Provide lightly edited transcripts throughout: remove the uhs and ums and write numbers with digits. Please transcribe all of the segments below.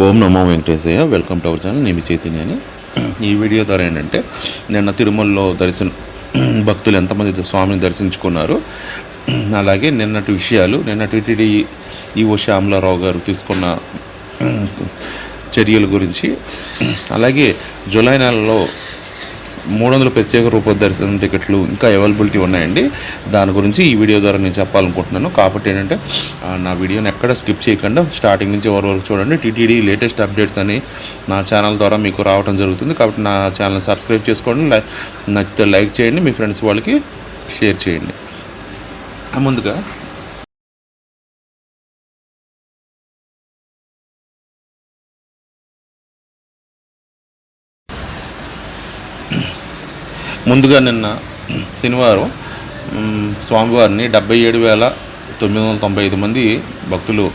Om Namo Venkateshayya. Welcome to our channel. నేను చైతన్యని. ఈ video ద్వారా ఏంటంటే నిన్న తిరుమలలో భక్తులు ఎంతమంది స్వామిని దర్శించుకున్నారు, అలాగే నిన్నటి విషయాలు, నిన్న టీటీడీ ఈవో శ్యామలారావు గారు తీసుకున్న చర్యల గురించి, అలాగే జూలై నెలలో 300 ప్రత్యేక రూప దర్శనం టికెట్లు ఇంకా అవైలబిలిటీ ఉన్నాయండి. దాని గురించి ఈ వీడియో ద్వారా నేను చెప్పాలనుకుంటున్నాను. కాబట్టి ఏంటంటే నా వీడియోని ఎక్కడ స్కిప్ చేయకుండా స్టార్టింగ్ నుంచి ఎవరి వరకు చూడండి. టీటీడీ లేటెస్ట్ అప్డేట్స్ అని నా ఛానల్ ద్వారా మీకు రావడం జరుగుతుంది. కాబట్టి నా ఛానల్ సబ్స్క్రైబ్ చేసుకోండి, నచ్చితే లైక్ చేయండి, మీ ఫ్రెండ్స్ వాళ్ళకి షేర్ చేయండి. ముందుగా నిన్న శనివారం స్వామివారిని 77,995 మంది భక్తులు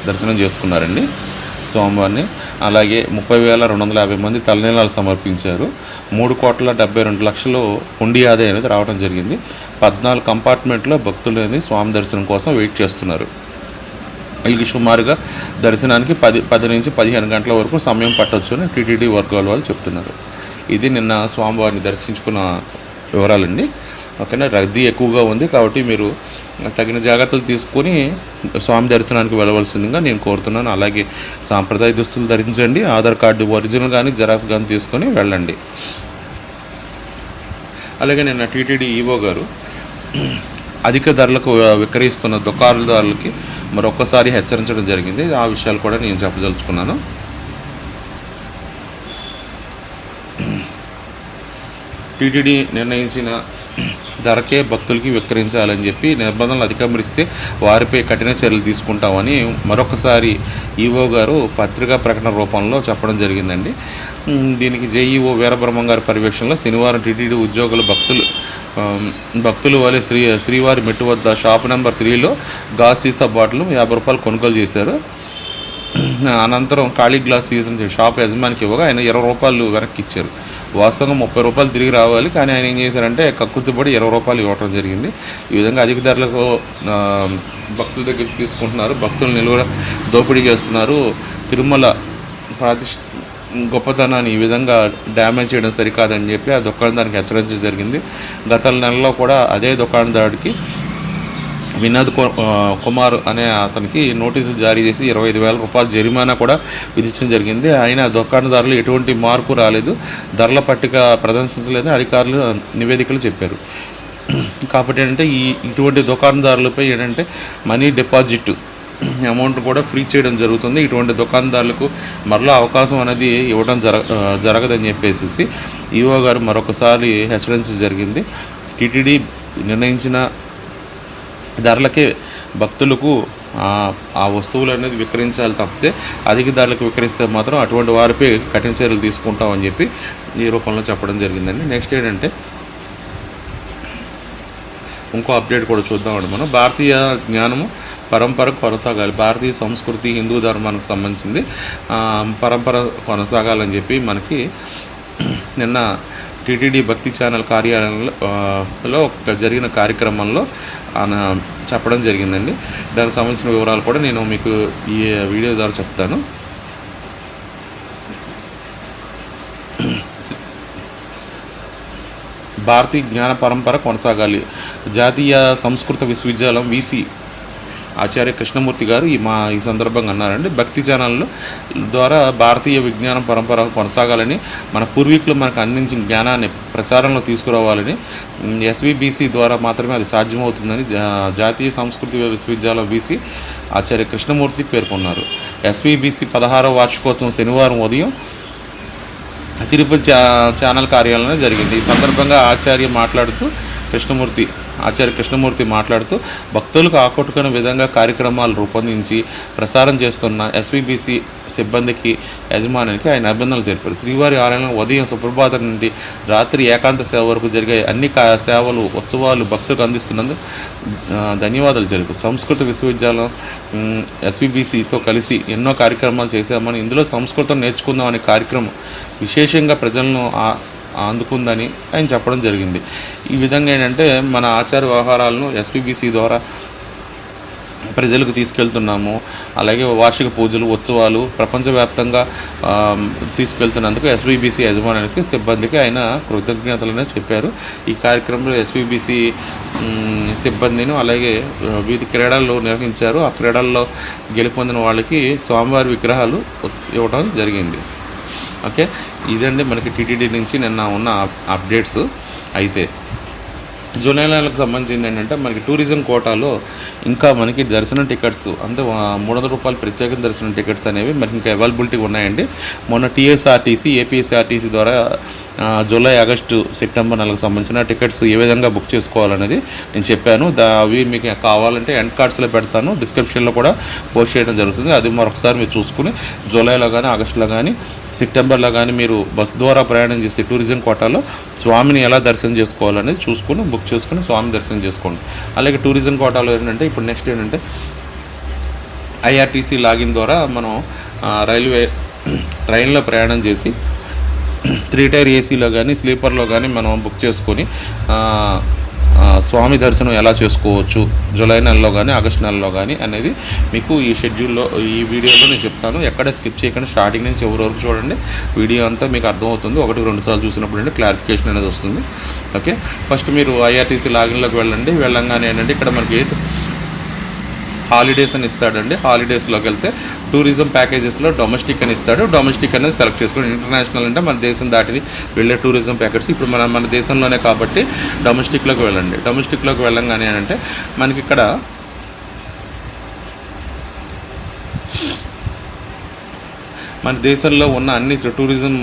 దర్శనం చేసుకున్నారండి స్వామివారిని. అలాగే 30,250 మంది తలనీలాలు సమర్పించారు. 3,72,00,000 హుండీ ఆదాయం అనేది రావడం జరిగింది. 14 కంపార్ట్మెంట్లో భక్తులు అనేది స్వామి దర్శనం కోసం వెయిట్ చేస్తున్నారు. వీళ్ళకి సుమారుగా దర్శనానికి 10 నుంచి 15 గంటల వరకు సమయం పట్టవచ్చు అని టీటీడీ వర్గాల వాళ్ళు చెప్తున్నారు. ఇది నిన్న స్వామివారిని దర్శించుకున్న వివరాలండి. ఓకేనా. రద్దీ ఎక్కువగా ఉంది కాబట్టి మీరు తగిన జాగ్రత్తలు తీసుకొని స్వామి దర్శనానికి వెళ్ళవలసిందిగా నేను కోరుతున్నాను. అలాగే సాంప్రదాయ దుస్తులు ధరించండి, ఆధార్ కార్డు ఒరిజినల్ కానీ జెరాక్స్ కానీ తీసుకొని వెళ్ళండి. అలాగే నిన్న టీటీడీ ఈవో గారు అధిక ధరలకు విక్రయిస్తున్న దుకాణదారులకి మరొకసారి హెచ్చరించడం జరిగింది. ఆ విషయాలు కూడా నేను చెప్పదలుచుకున్నాను. టీటీడీ నిర్ణయించిన ధరకే భక్తులకి విక్రయించాలని చెప్పి నిబంధనలు అతిక్రమిస్తే వారిపై కఠిన చర్యలు తీసుకుంటామని మరొకసారి ఈవో గారు పత్రికా ప్రకటన రూపంలో చెప్పడం జరిగిందండి. దీనికి జేఈఓ వీరబ్రహ్మం గారి పర్యవేక్షణలో శనివారం టీటీడీ ఉద్యోగులు భక్తులు వలె శ్రీవారి మెట్టు వద్ద షాప్ నెంబర్ 3లో గాజు సీసా బాటిల్ 50 రూపాయలు కొనుగోలు చేశారు. అనంతరం ఖాళీ గ్లాస్ తీసిన షాప్ యజమానికి ఇవ్వగా ఆయన 20 రూపాయలు వెనక్కి ఇచ్చారు. వాస్తవంగా 30 రూపాయలు తిరిగి రావాలి, కానీ ఆయన ఏం చేశారంటే కక్కుర్తిపడి 20 రూపాయలు ఇవ్వడం జరిగింది. ఈ విధంగా అధిక ధరలకు భక్తుల దగ్గర తీసుకుంటున్నారు, భక్తులు నిలువ దోపిడీ చేస్తున్నారు. తిరుమల గొప్పతనాన్ని ఈ విధంగా డ్యామేజ్ చేయడం సరికాదని చెప్పి ఆ దుకాణదారికి హెచ్చరించడం జరిగింది. గత నెలలో కూడా అదే దుకాణదారుడికి వినోద్ కుమార్ అనే అతనికి నోటీసులు జారీ చేసి 25,000 రూపాయల జరిమానా కూడా విధించడం జరిగింది. అయినా దుకాణదారులు ఎటువంటి మార్పు రాలేదు, ధరల పట్టిక ప్రదర్శించలేదని అధికారులు నివేదికలు చెప్పారు. కాబట్టి ఏంటంటే ఇటువంటి దుకాణదారులపై ఏంటంటే మనీ డిపాజిట్ అమౌంట్ కూడా ఫ్రీ చేయడం జరుగుతుంది. ఇటువంటి దుకాణదారులకు మరలా అవకాశం అనేది ఇవ్వడం జరగదని చెప్పేసి ఈవో గారు మరొకసారి హెచ్చరించడం జరిగింది. టీటీడీ నిర్ణయించిన ధరలకే భక్తులకు ఆ వస్తువులు అనేది విక్రయించాలి తప్పితే అధిక ధరలకు విక్రయిస్తే మాత్రం అటువంటి వారిపై కఠిన చర్యలు తీసుకుంటామని చెప్పి ఈ రూపంలో చెప్పడం జరిగిందండి. నెక్స్ట్ ఏంటంటే ఇంకో అప్డేట్ కూడా చూద్దామండి. మనం భారతీయ జ్ఞానము పరంపర కొనసాగాలి, భారతీయ సంస్కృతి హిందూ ధర్మానికి సంబంధించింది పరంపర కొనసాగాలని చెప్పి మనకి నిన్న టీటీడీ భక్తి ఛానల్ కార్యాలయంలో జరిగిన కార్యక్రమంలో చెప్పడం జరిగిందండి. దానికి సంబంధించిన వివరాలు కూడా నేను మీకు ఈ వీడియో ద్వారా చెప్తాను. భారతీయ జ్ఞాన పరంపర కొనసాగాలి. జాతీయ సంస్కృత విశ్వవిద్యాలయం వీసీ ఆచార్య కృష్ణమూర్తి గారు ఈ సందర్భంగా అన్నారండి. భక్తి ఛానల్ ద్వారా భారతీయ విజ్ఞానం పరంపర కొనసాగాలని, మన పూర్వీకులు మనకు అందించిన జ్ఞానాన్ని ప్రచారంలో తీసుకురావాలని, ఎస్విబిసి ద్వారా మాత్రమే అది సాధ్యమవుతుందని జాతీయ సంస్కృతి విశ్వవిద్యాలయం వీసీ ఆచార్య కృష్ణమూర్తి పేర్కొన్నారు. ఎస్విబిసి 16వ వార్షికోత్సవం శనివారం ఉదయం తిరుపతి ఛానల్ కార్యాలయంలో జరిగింది. ఈ సందర్భంగా ఆచార్య కృష్ణమూర్తి మాట్లాడుతూ భక్తులకు ఆకట్టుకునే విధంగా కార్యక్రమాలు రూపొందించి ప్రసారం చేస్తున్న ఎస్విబిసి సిబ్బందికి యజమానికి ఆయన అభినందనలు తెలిపారు. శ్రీవారి ఆలయంలో ఉదయం సుప్రభాతం నుండి రాత్రి ఏకాంత సేవ వరకు జరిగే అన్ని సేవలు ఉత్సవాలు భక్తులకు అందిస్తున్నందుకు ధన్యవాదాలు తెలిపారు. సంస్కృత విశ్వవిద్యాలయం ఎస్విబిసితో కలిసి ఎన్నో కార్యక్రమాలు చేశామని, ఇందులో సంస్కృతం నేర్చుకుందాం అనే కార్యక్రమం విశేషంగా ప్రజలను అందుకుందని ఆయన చెప్పడం జరిగింది. ఈ విధంగా ఏంటంటే మన ఆచార వ్యవహారాలను ఎస్విబిసి ద్వారా ప్రజలకు తీసుకెళ్తున్నాము. అలాగే వార్షిక పూజలు, ఉత్సవాలు ప్రపంచవ్యాప్తంగా తీసుకెళ్తున్నందుకు ఎస్వీబీసీ యజమానికి, సిబ్బందికి ఆయన కృతజ్ఞతలను చెప్పారు. ఈ కార్యక్రమంలో ఎస్వీబీసీ సిబ్బందిని అలాగే వివిధ క్రీడలు నిర్వహించారు. ఆ క్రీడల్లో గెలుపొందిన వాళ్ళకి స్వామివారి విగ్రహాలు ఇవ్వడం జరిగింది. ఓకే, ఇదండి మనకి టీటీడీ నుంచి నిన్న ఉన్న అప్డేట్స్. అయితే జూలై నెలకు సంబంధించింది ఏంటంటే మనకి టూరిజం కోటాలో ఇంకా మనకి దర్శనం టికెట్స్ అంటే 300 రూపాయలు ప్రత్యేక దర్శనం టికెట్స్ అనేవి మనకి ఇంకా అవైలబిలిటీ ఉన్నాయండి. మొన్న టీఎస్ఆర్టీసీ, ఏపీఎస్ఆర్టీసీ ద్వారా జూలై, ఆగస్టు, సెప్టెంబర్ నెలకు సంబంధించిన టికెట్స్ ఏ విధంగా బుక్ చేసుకోవాలనేది నేను చెప్పాను. అవి మీకు కావాలంటే ఎండ్ కార్డ్స్లో పెడతాను, డిస్క్రిప్షన్లో కూడా పోస్ట్ చేయడం జరుగుతుంది. అది మరొకసారి మీరు చూసుకుని జూలైలో కానీ, ఆగస్టులో కానీ, సెప్టెంబర్లో కానీ మీరు బస్ ద్వారా ప్రయాణం చేస్తే టూరిజం కోటాలో స్వామిని ఎలా దర్శనం చేసుకోవాలనేది చూసుకుని బుక్ చేసుకుని స్వామి దర్శనం చేసుకోండి. అలాగే టూరిజం కోటాలో ఏంటంటే ఇప్పుడు నెక్స్ట్ ఏంటంటే ఐఆర్టీసీ లాగిన్ ద్వారా మనం ట్రైన్లో ప్రయాణం చేసి 3 టైర్ ఏసీలో కానీ, స్లీపర్లో కానీ మనం బుక్ చేసుకొని స్వామి దర్శనం ఎలా చేసుకోవచ్చు జూలై నెలలో కానీ, ఆగస్టు నెలలో కానీ అనేది మీకు ఈ షెడ్యూల్లో, ఈ వీడియోలో నేను చెప్తాను. ఎక్కడ స్కిప్ చేయకుండా స్టార్టింగ్ నుంచి ఎవరి వరకు చూడండి. వీడియో అంతా మీకు అర్థమవుతుంది. 1-2 సార్లు చూసినప్పుడు అంటే క్లారిఫికేషన్ అనేది వస్తుంది. ఓకే, ఫస్ట్ మీరు ఐఆర్టీసీ లాగిన్లోకి వెళ్ళంగానే ఏంటంటే ఇక్కడ మనకి హాలిడేస్ అని ఇస్తాడండి. హాలిడేస్లోకి వెళ్తే టూరిజం ప్యాకేజెస్లో డొమెస్టిక్ అని ఇస్తాడు. డొమెస్టిక్ అనేది సెలెక్ట్ చేసుకోండి. ఇంటర్నేషనల్ అంటే మన దేశం దాటి వెళ్ళే టూరిజం ప్యాకేజ్. ఇప్పుడు మన దేశంలోనే కాబట్టి డొమెస్టిక్లోకి వెళ్ళండి. డొమెస్టిక్లోకి వెళ్ళంగానే అంటే మనకి ఇక్కడ మన దేశంలో ఉన్న అన్ని టూరిజం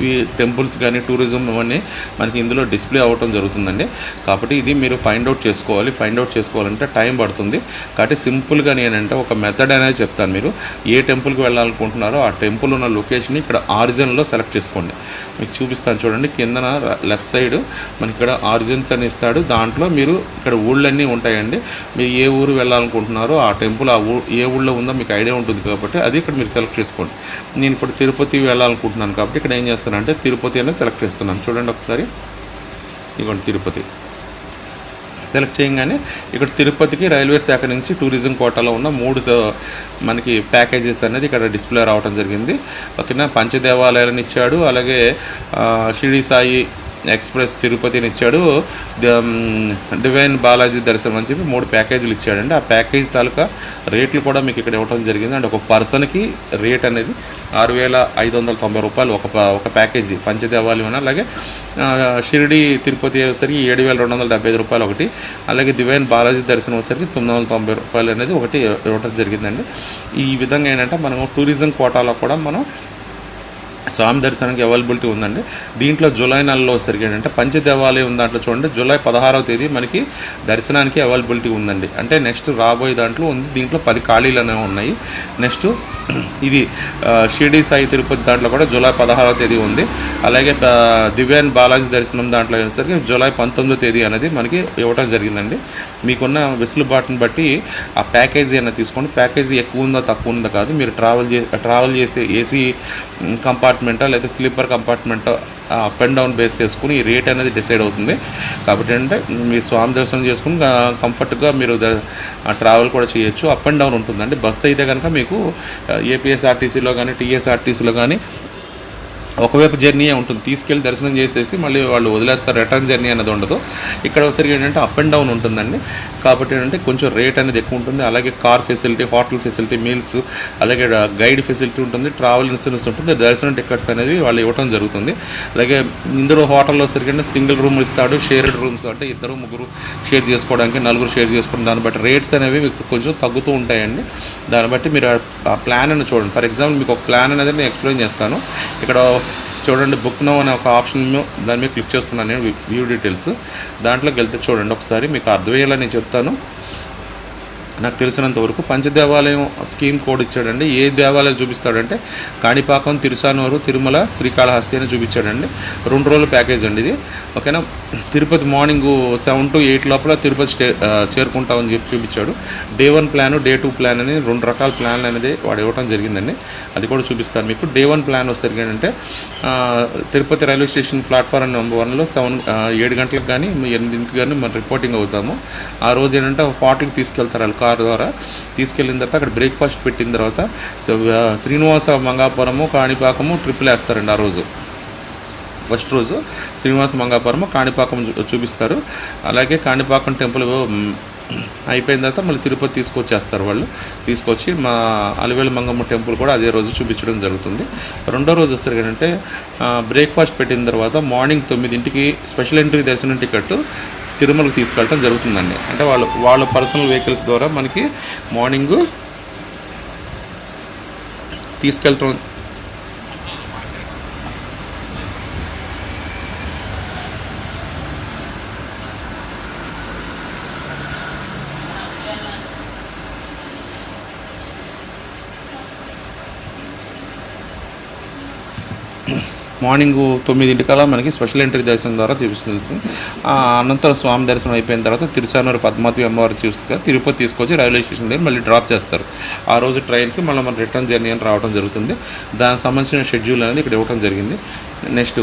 ఈ టెంపుల్స్ కానీ, టూరిజం అవన్నీ మనకి ఇందులో డిస్ప్లే అవ్వటం జరుగుతుందండి. కాబట్టి ఇది మీరు ఫైండ్ అవుట్ చేసుకోవాలి. ఫైండ్ అవుట్ చేసుకోవాలంటే టైం పడుతుంది. కాబట్టి సింపుల్గా నేనంటే ఒక మెథడ్ అనేది చెప్తాను. మీరు ఏ టెంపుల్కి వెళ్ళాలనుకుంటున్నారో ఆ టెంపుల్ ఉన్న లొకేషన్ని ఇక్కడ ఆరిజిన్లో సెలెక్ట్ చేసుకోండి. మీకు చూపిస్తాను చూడండి. కిందన లెఫ్ట్ సైడ్ మనకి ఇక్కడ ఆరిజిన్స్ అని ఇస్తాడు. దాంట్లో మీరు ఇక్కడ ఊళ్ళన్నీ ఉంటాయండి. మీరు ఏ ఊరు వెళ్ళాలనుకుంటున్నారో ఆ టెంపుల్ ఏ ఊళ్ళో ఉందో మీకు ఐడియా ఉంటుంది కాబట్టి అది ఇక్కడ మీరు సెలెక్ట్ చేసుకోండి. నేను ఇప్పుడు తిరుపతి వెళ్ళాలనుకుంటున్నాను కాబట్టి ఇక్కడ ఏం చేస్తానంటే తిరుపతి అనేది సెలెక్ట్ చేస్తున్నాను. చూడండి ఒకసారి, ఇదిగోండి తిరుపతి సెలెక్ట్ చేయగానే ఇక్కడ తిరుపతికి రైల్వే శాఖ నుంచి టూరిజం కోటాలో ఉన్న 3 మనకి ప్యాకేజెస్ అనేది ఇక్కడ డిస్ప్లే రావడం జరిగింది. ఓకేనా, పంచదేవాలయాలను ఇచ్చాడు. అలాగే షిరిడి సాయి ఎక్స్ప్రెస్ తిరుపతిని ఇచ్చాడు. డివైన్ బాలాజీ దర్శనం అని చెప్పి 3 ప్యాకేజీలు ఇచ్చాడండి. ఆ ప్యాకేజ్ తాలూకా రేట్లు కూడా మీకు ఇక్కడ ఇవ్వడం జరిగింది. అంటే ఒక పర్సన్కి రేట్ అనేది 6,590 రూపాయలు ఒక ప్యాకేజీ పంచదేవాలయం. అలాగే షిరిడి తిరుపతి వచ్చేసరికి 7,275 రూపాయలు ఒకటి. అలాగే డివైన్ బాలాజీ దర్శనం వచ్చేసరికి 990 రూపాయలు అనేది ఒకటి ఇవ్వడం జరిగిందండి. ఈ విధంగా ఏంటంటే మనం టూరిజం కోటాలో కూడా మనం స్వామి దర్శనానికి అవైలబిలిటీ ఉందండి. దీంట్లో జూలై నెలలో సరిగ్గా ఏంటంటే పంచదేవాలయం దాంట్లో చూడండి జూలై 16వ తేదీ మనకి దర్శనానికి అవైలబిలిటీ ఉందండి. అంటే నెక్స్ట్ రాబోయే దాంట్లో ఉంది. దీంట్లో 10 ఖాళీలు అనేవి ఉన్నాయి. నెక్స్ట్ ఇది షిరిడి సాయి తిరుపతి దాంట్లో కూడా జూలై 16వ తేదీ ఉంది. అలాగే దివ్యాన్ బాలాజీ దర్శనం దాంట్లో అయినసరికి జూలై 19వ తేదీ అనేది మనకి ఇవ్వడం జరిగిందండి. మీకున్న వెసులుబాటుని బట్టి ఆ ప్యాకేజీ అనేది తీసుకోండి. ప్యాకేజీ ఎక్కువ ఉందా తక్కువ ఉందా కాదు, మీరు ట్రావెల్ చేసే ఏసీ కంపార్ట్మెంటా లేదా స్లీపర్ కంపార్ట్మెంటా అప్ అండ్ డౌన్ బేస్ చేసుకుని ఈ రేట్ అనేది డిసైడ్ అవుతుంది. కాబట్టి అంటే మీ స్వామి దర్శనం చేసుకుని కంఫర్ట్గా మీరు ట్రావెల్ కూడా చేయొచ్చు. అప్ అండ్ డౌన్ ఉంటుందండి. బస్సు అయితే కనుక మీకు ఏపీఎస్ఆర్టీసీలో కానీ, టీఎస్ఆర్టీసీలో కానీ ఒకవైపు జర్నీయే ఉంటుంది. తీసుకెళ్ళి దర్శనం చేసేసి మళ్ళీ వాళ్ళు వదిలేస్తారు. రిటర్న్ జర్నీ అనేది ఉండదు. ఇక్కడ ఒకసారి ఏంటంటే అప్ అండ్ డౌన్ ఉంటుందండి. కాబట్టి ఏంటంటే కొంచెం రేట్ అనేది ఎక్కువ ఉంటుంది. అలాగే car facility, hotel facility, meals, అలాగే గైడ్ ఫెసిలిటీ ఉంటుంది, ట్రావెల్ ఇన్సూరెన్స్ ఉంటుంది, దర్శనం టికెట్స్ అనేది వాళ్ళు ఇవ్వడం జరుగుతుంది. అలాగే ఇందులో హోటల్లో సరిగ్గా సింగిల్ రూమ్ ఇస్తాడు, షేర్డ్ రూమ్స్ అంటే 2-3 షేర్ చేసుకోవడానికి, 4 షేర్ చేసుకోవడం. దాన్ని బట్టి రేట్స్ అనేవి మీకు కొంచెం తగ్గుతూ ఉంటాయండి. దాన్ని బట్టి మీరు ఆ ప్లాన్ అని చూడండి. ఫర్ ఎగ్జాంపుల్ మీకు ఒక ప్లాన్ అనేది నేను ఎక్స్ప్లెయిన్ చేస్తాను. ఇక్కడ చూడండి బుక్ నౌ అనే ఒక ఆప్షన్ దాని మీద క్లిక్ చేస్తున్నాను నేను, వ్యూ డీటెయిల్స్. దాంట్లోకి వెళ్తే చూడండి ఒకసారి మీకు అర్థమయ్యేలా నేను చెప్తాను. నాకు తెలిసినంత వరకు పంచదేవాలయం స్కీమ్ కోడ్ ఇచ్చాడండి. ఏ దేవాలయం చూపిస్తాడంటే కాణిపాకం, తిరుచానూరు, తిరుమల, శ్రీకాళహస్తి అని చూపించాడండి. 2 రోజుల ప్యాకేజ్ అండి ఇది. ఓకేనా, తిరుపతి మార్నింగ్ 7 to 8 లోపల తిరుపతి చేరుకుంటామని చెప్పి చూపించాడు. డే 1 ప్లాన్, డే 2 ప్లాన్ అని 2 రకాల ప్లాన్లు అనేది వాడు ఇవ్వడం జరిగిందండి. అది కూడా చూపిస్తాను మీకు. డే 1 ప్లాన్ వచ్చేసరికి ఏంటంటే Tirupati railway station platform number 1లో 7 గంటలకు కానీ 8 కానీ మనం రిపోర్టింగ్ అవుతాము. ఆ రోజు ఏంటంటే హోటల్కి తీసుకెళ్తారు వాళ్ళు. కార్ ద్వారా తీసుకెళ్ళిన తర్వాత అక్కడ బ్రేక్ఫాస్ట్ పెట్టిన తర్వాత శ్రీనివాస మంగాపురము కాణిపాకము ట్రిప్పులు వేస్తారండి ఆ రోజు. ఫస్ట్ రోజు శ్రీనివాస మంగాపురం కాణిపాకం చూపిస్తారు. అలాగే కాణిపాకం టెంపుల్ అయిపోయిన తర్వాత మళ్ళీ తిరుపతి తీసుకొచ్చేస్తారు వాళ్ళు. తీసుకొచ్చి మా అలివేలు మంగమ్మ టెంపుల్ కూడా అదే రోజు చూపించడం జరుగుతుంది. రెండో రోజు వస్తారు ఏంటంటే బ్రేక్ఫాస్ట్ పెట్టిన తర్వాత మార్నింగ్ 9ంటికి స్పెషల్ ఎంట్రీ దర్శనం టికెట్ తిరుమలకు తీసుకెళ్ళడం జరుగుతుందండి. అంటే వాళ్ళ పర్సనల్ వెహికల్స్ ద్వారా మనకి మార్నింగ్ తీసుకెళ్ళటం మార్నింగ్ 9ంటికల్లా మనకి స్పెషల్ ఎంట్రీ దర్శనం ద్వారా చూపిస్తుంది. అనంతరం స్వామి దర్శనం అయిపోయిన తర్వాత తిరుచానూరు పద్మావతి అమ్మవారు చూస్తే తిరుపతి తీసుకొచ్చి రైల్వే స్టేషన్ దగ్గర మళ్ళీ డ్రాప్ చేస్తారు. ఆ రోజు ట్రైన్కి మళ్ళీ మన రిటర్న్ జర్నీ అని రావడం జరుగుతుంది. దానికి సంబంధించిన షెడ్యూల్ అనేది ఇక్కడ ఇవ్వడం జరిగింది. నెక్స్ట్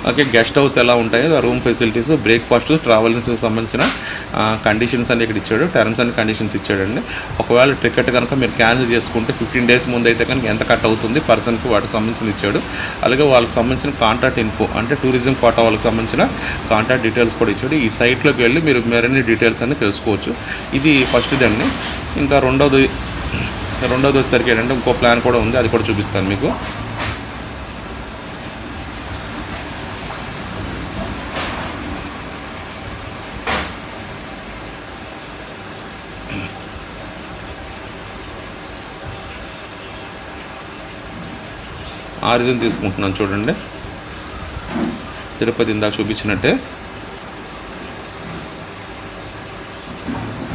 ఓకే, గెస్ట్ హౌస్ ఎలా ఉంటాయో ఆ రూమ్ ఫెసిలిటీస్, బ్రేక్ఫాస్ట్, ట్రావెలింగ్స్కి సంబంధించిన కండిషన్స్ అన్ని ఇక్కడ ఇచ్చాడు. టర్మ్స్ అండ్ కండిషన్స్ ఇచ్చాడండి. ఒకవేళ టికెట్ కనుక మీరు క్యాన్సిల్ చేసుకుంటే 15 days ముందు అయితే కనుక ఎంత కట్ అవుతుంది పర్సన్కి వాటికి సంబంధించిన ఇచ్చాడు. అలాగే వాళ్ళకి సంబంధించిన కాంటాక్ట్ ఇన్ఫో అంటే టూరిజం కోటా వాళ్ళకి సంబంధించిన కాంటాక్ట్ డీటెయిల్స్ కూడా ఇచ్చాడు. ఈ సైట్లోకి వెళ్ళి మీరు మరిన్ని డీటెయిల్స్ అన్ని తెలుసుకోవచ్చు. ఇది ఫస్ట్ దాన్ని. ఇంకా రెండోది వచ్చేసరికి ఏంటంటే ఇంకో ప్లాన్ కూడా ఉంది, అది కూడా చూపిస్తాను మీకు. ఆరిజిన్ తీసుకుంటున్నాను చూడండి. తిరుపతి ఇందాక చూపించినట్టే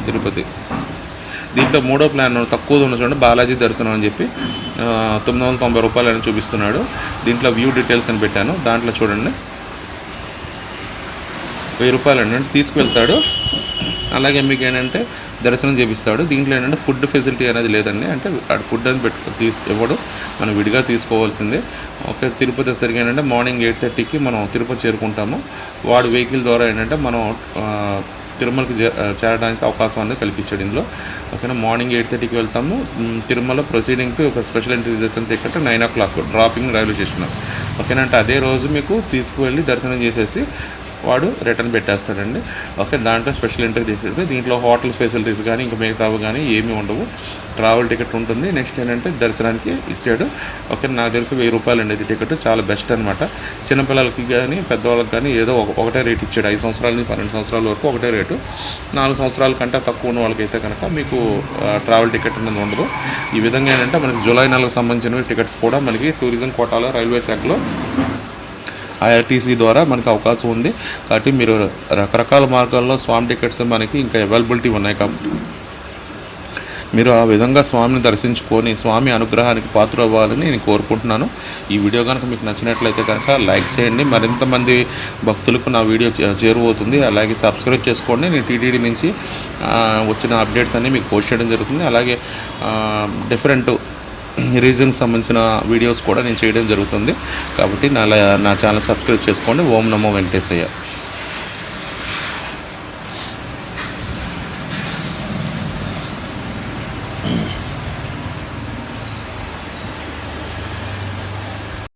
తిరుపతి. దీంట్లో మూడో ప్లాన్ తక్కువ ఉన్న చూడండి, బాలాజీ దర్శనం అని చెప్పి 990 రూపాయలు అని చూపిస్తున్నాడు. దీంట్లో వ్యూ డీటెయిల్స్ అని పెట్టాను. దాంట్లో చూడండి 1000 రూపాయలు అంటే తీసుకువెళ్తాడు. అలాగే మీకు ఏంటంటే దర్శనం చేపిస్తాడు. దీంట్లో ఏంటంటే ఫుడ్ ఫెసిలిటీ అనేది లేదండి. అంటే ఫుడ్ అని ఇవ్వడు, మనం విడిగా తీసుకోవాల్సిందే. ఓకే, తిరుపతి వచ్చేసరికి ఏంటంటే మార్నింగ్ 8:30కి మనం తిరుపతి చేరుకుంటాము. వాడు వెహికల్ ద్వారా ఏంటంటే మనం తిరుమలకి చేరడానికి అవకాశం అనేది కల్పించాడు ఇందులో. ఓకేనా, మార్నింగ్ 8:30కి వెళ్తాము. తిరుమల ప్రొసీడింగ్ టు ఒక స్పెషల్ ఎంట్రీ దర్శనం ticket 9 o'clock dropping railway station. ఓకేనా, అంటే అదే రోజు మీకు తీసుకువెళ్ళి దర్శనం చేసేసి వాడు రిటర్న్ పెట్టేస్తాడండి. ఓకే, దాంట్లో స్పెషల్ ఎంట్రీ తీసుకుంటే దీంట్లో హోటల్ ఫెసిలిటీస్ కానీ ఇంకా మిగతావి కానీ ఏమీ ఉండవు. ట్రావెల్ టికెట్ ఉంటుంది. నెక్స్ట్ ఏంటంటే దర్శనానికి ఇచ్చాడు. ఓకే, నాకు తెలిసి 1000 రూపాయలు అండి ఇది టికెట్. చాలా బెస్ట్ అనమాట. చిన్నపిల్లలకి కానీ పెద్దవాళ్ళకి కానీ ఏదో ఒకటే రేట్ ఇచ్చాడు. 5 సంవత్సరాల నుంచి 12 సంవత్సరాల వరకు ఒకటే రేటు. 4 సంవత్సరాల కంటే తక్కువ ఉన్న వాళ్ళకైతే కనుక మీకు ట్రావెల్ టికెట్ అనేది ఉండదు. ఈ విధంగా ఏంటంటే మనకి జూలై నెలకు సంబంధించిన టికెట్స్ కూడా మనకి టూరిజం కోటాలో రైల్వే శాఖలో ఐఆర్టీసీ ద్వారా మనకు అవకాశం ఉంది. కాబట్టి మీరు రకరకాల మార్గాల్లో స్వామి టికెట్స్ మనకి ఇంకా అవైలబిలిటీ ఉన్నాయి. కాబట్టి మీరు ఆ విధంగా స్వామిని దర్శించుకొని స్వామి అనుగ్రహానికి పాత్ర అవ్వాలని నేను కోరుకుంటున్నాను. ఈ వీడియో కనుక మీకు నచ్చినట్లయితే కనుక లైక్ చేయండి. మరింత మంది భక్తులకు నా వీడియో చేరువవుతుంది. అలాగే సబ్స్క్రైబ్ చేసుకోండి. నేను టీటీడీ నుంచి వచ్చిన అప్డేట్స్ అన్నీ మీకు పోస్ట్ చేయడం జరుగుతుంది. అలాగే డిఫరెంట్ రీజన్కి సంబంధించిన వీడియోస్ కూడా నేను చేయడం జరుగుతుంది. కాబట్టి నా ఛానల్ సబ్స్క్రైబ్ చేసుకోండి. ఓం నమో వెంకటేశయ్య.